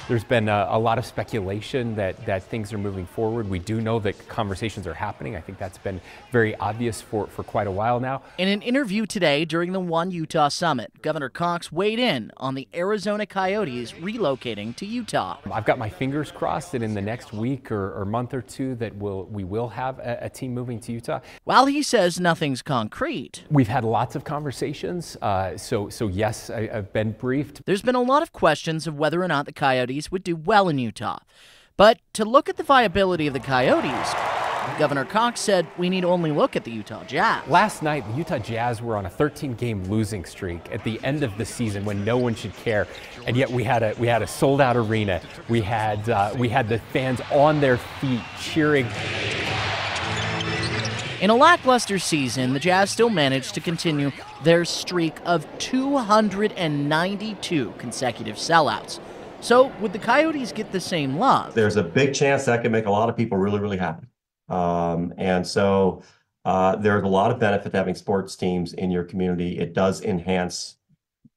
There's been a lot of speculation that things are moving forward. We do know that conversations are happening. I think that's been very obvious for quite a while now. In an interview today during the One Utah Summit, Governor Cox weighed in on the Arizona Coyotes relocating to Utah. I've got my fingers crossed that in the next week or month or two that we will have a team moving to Utah. While he says nothing's concrete, we've had lots of conversations, so yes, I've been briefed. There's been a lot of questions of whether or not the Coyotes would do well in Utah. But to look at the viability of the Coyotes, Governor Cox said we need only look at the Utah Jazz. Last night, the Utah Jazz were on a 13-game losing streak at the end of the season when no one should care, and yet we had a sold-out arena. We had the fans on their feet cheering. In a lackluster season, the Jazz still managed to continue their streak of 292 consecutive sellouts. So would the Coyotes get the same love? There's a big chance that can make a lot of people really, really happy. And so there's a lot of benefit to having sports teams in your community. It does enhance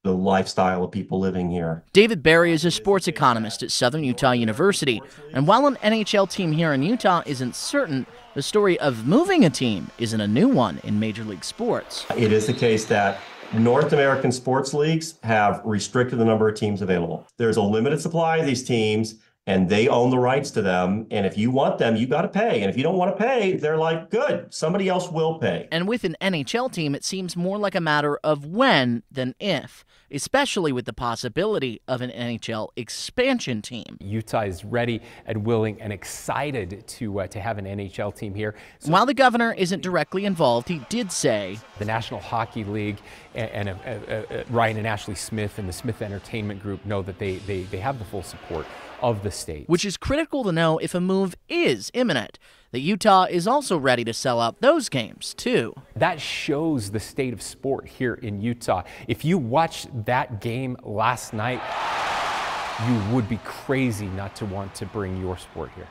the lifestyle of people living here. David Berry is a sports economist at Southern Utah University. And while an NHL team here in Utah isn't certain, the story of moving a team isn't a new one in Major League sports. It is the case that North American sports leagues have restricted the number of teams available. There's a limited supply of these teams, and they own the rights to them. And if you want them, you got to pay. And if you don't want to pay, they're like, good, somebody else will pay. And with an NHL team, it seems more like a matter of when than if, especially with the possibility of an NHL expansion team. Utah is ready and willing and excited to have an NHL team here. So, while the governor isn't directly involved, he did say the National Hockey League and Ryan and Ashley Smith and the Smith Entertainment Group know that they have the full support of the state. Which is critical to know if a move is imminent. That Utah is also ready to sell out those games, too. That shows the state of sport here in Utah. If you watched that game last night, you would be crazy not to want to bring your sport here.